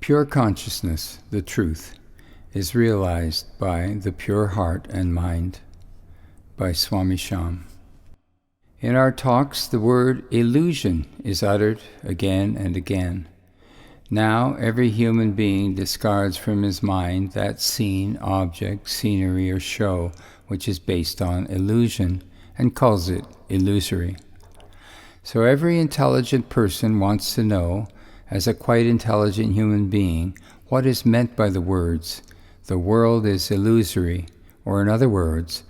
Pure consciousness, the truth, is realized by the pure heart and mind. By SwamI Shyam. In our talks, the word illusion is uttered again and again. Now every human being discards from his mind that scene, object, scenery, or show which is based on illusion and calls it illusory. So every intelligent person wants to know, as a quite intelligent human being, what is meant by the words, "The world is illusory," or in other words,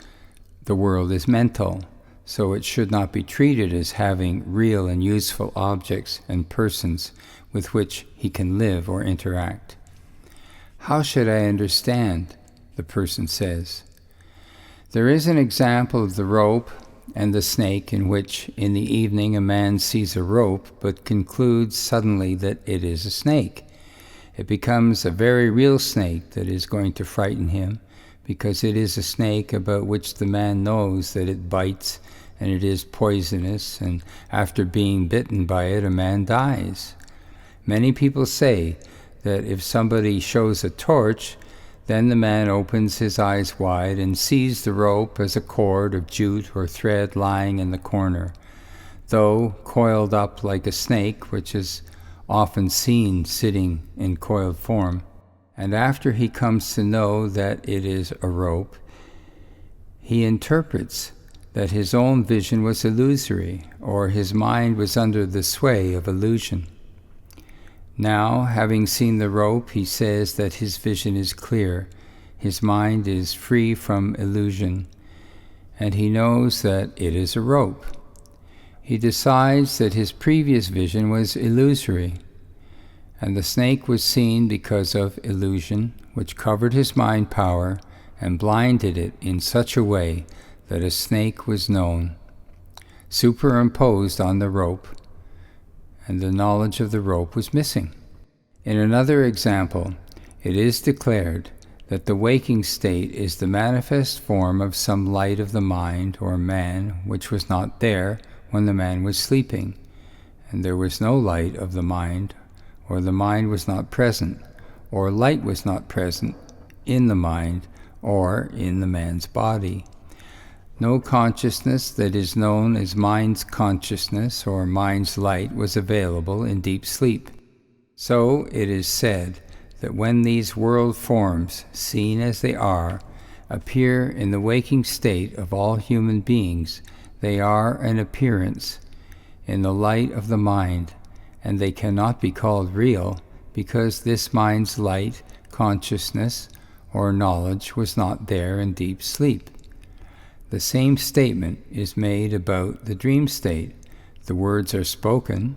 "The world is mental," so it should not be treated as having real and useful objects and persons with which he can live or interact. How should I understand? The person says. There is an example of the rope and the snake in which in the evening a man sees a rope but concludes suddenly that it is a snake. It becomes a very real snake that is going to frighten him, because it is a snake about which the man knows that it bites and it is poisonous, and after being bitten by it a man dies. Many people say that if somebody shows a torch, then the man opens his eyes wide and sees the rope as a cord of jute or thread lying in the corner, though coiled up like a snake, which is often seen sitting in coiled form. And after he comes to know that it is a rope, he interprets that his own vision was illusory, or his mind was under the sway of illusion. Now, having seen the rope, he says that his vision is clear, his mind is free from illusion, and he knows that it is a rope. He decides that his previous vision was illusory, and the snake was seen because of illusion, which covered his mind power and blinded it in such a way that a snake was known, superimposed on the rope, and the knowledge of the rope was missing. In another example, it is declared that the waking state is the manifest form of some light of the mind or man which was not there when the man was sleeping, and there was no light of the mind, or the mind was not present, or light was not present in the mind or in the man's body. No consciousness that is known as mind's consciousness or mind's light was available in deep sleep. So it is said that when these world forms, seen as they are, appear in the waking state of all human beings, they are an appearance in the light of the mind, and they cannot be called real, because this mind's light, consciousness, or knowledge was not there in deep sleep. The same statement is made about the dream state. The words are spoken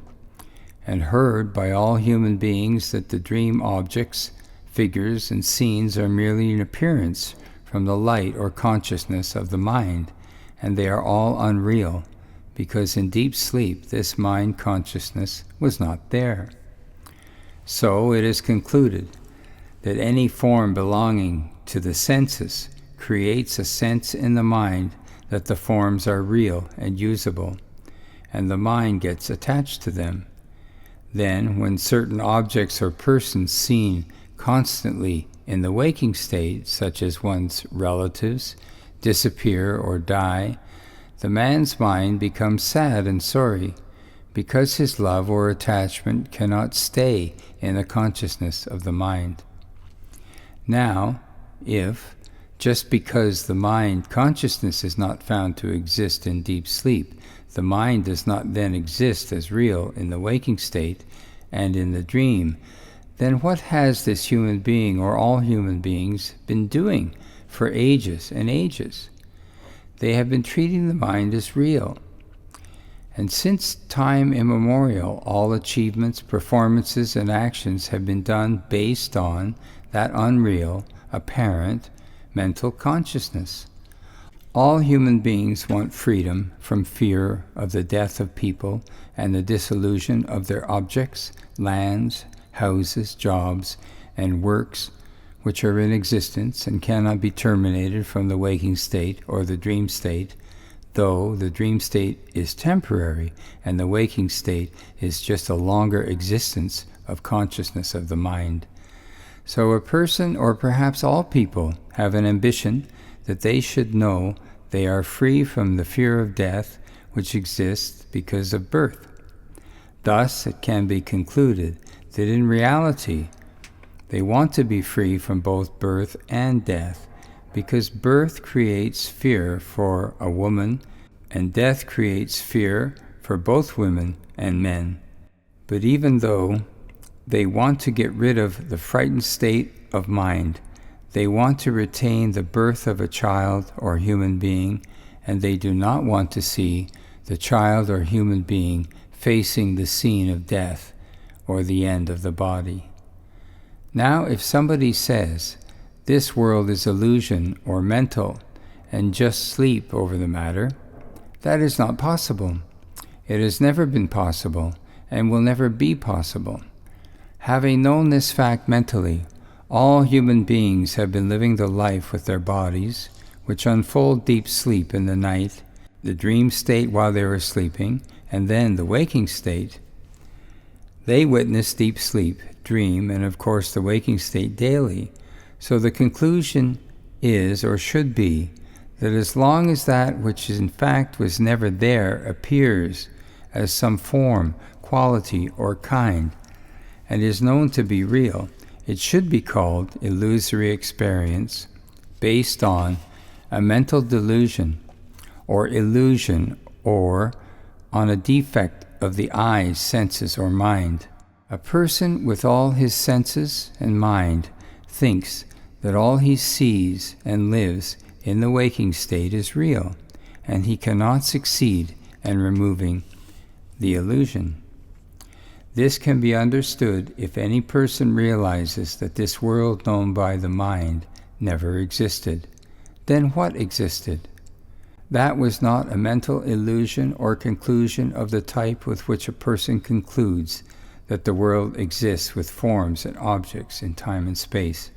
and heard by all human beings that the dream objects, figures, and scenes are merely an appearance from the light or consciousness of the mind, and they are all unreal, because in deep sleep this mind consciousness was not there. So it is concluded that any form belonging to the senses creates a sense in the mind that the forms are real and usable, and the mind gets attached to them. Then, when certain objects or persons seen constantly in the waking state, such as one's relatives, disappear or die, the man's mind becomes sad and sorry, because his love or attachment cannot stay in the consciousness of the mind. Now, if, just because the mind consciousness is not found to exist in deep sleep, the mind does not then exist as real in the waking state and in the dream, then what has this human being or all human beings been doing for ages and ages? They have been treating the mind as real. And since time immemorial, all achievements, performances, and actions have been done based on that unreal, apparent, mental consciousness. All human beings want freedom from fear of the death of people and the dissolution of their objects, lands, houses, jobs, and works which are in existence and cannot be terminated from the waking state or the dream state, though the dream state is temporary and the waking state is just a longer existence of consciousness of the mind. So a person, or perhaps all people, have an ambition that they should know they are free from the fear of death which exists because of birth. Thus it can be concluded that in reality they want to be free from both birth and death, because birth creates fear for a woman and death creates fear for both women and men. But even though they want to get rid of the frightened state of mind, they want to retain the birth of a child or human being, and they do not want to see the child or human being facing the scene of death or the end of the body. Now, if somebody says, this world is illusion or mental, and just sleep over the matter, that is not possible. It has never been possible, and will never be possible. Having known this fact mentally, all human beings have been living the life with their bodies, which unfold deep sleep in the night, the dream state while they were sleeping, and then the waking state. They witness deep sleep, dream, and of course the waking state daily. So the conclusion is, or should be, that as long as that which in fact was never there appears as some form, quality, or kind, and is known to be real, it should be called illusory experience based on a mental delusion or illusion, or on a defect of the eyes, senses, or mind. A person with all his senses and mind thinks that all he sees and lives in the waking state is real, and he cannot succeed in removing the illusion. This can be understood if any person realizes that this world known by the mind never existed. Then what existed? That was not a mental illusion or conclusion of the type with which a person concludes that the world exists with forms and objects in time and space.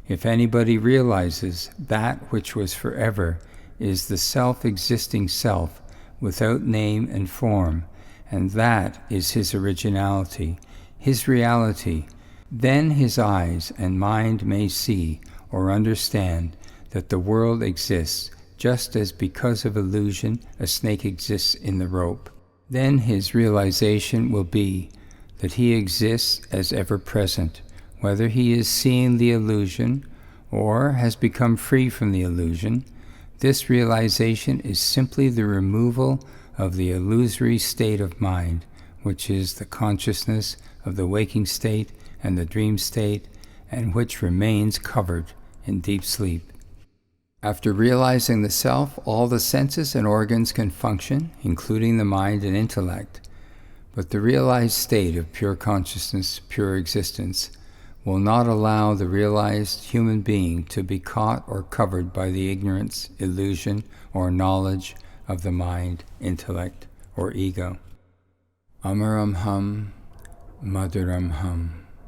If anybody realizes that which was forever is the self-existing self without name and form, and that is his originality, his reality, then his eyes and mind may see or understand that the world exists just as because of illusion a snake exists in the rope. Then his realization will be that he exists as ever present, whether he is seeing the illusion or has become free from the illusion. This realization is simply the removal of the illusory state of mind, which is the consciousness of the waking state and the dream state, and which remains covered in deep sleep. After realizing the self, all the senses and organs can function, including the mind and intellect. But the realized state of pure consciousness, pure existence, will not allow the realized human being to be caught or covered by the ignorance, illusion, or knowledge of the mind, intellect, or ego. Amaram Hum, Madhuram Hum.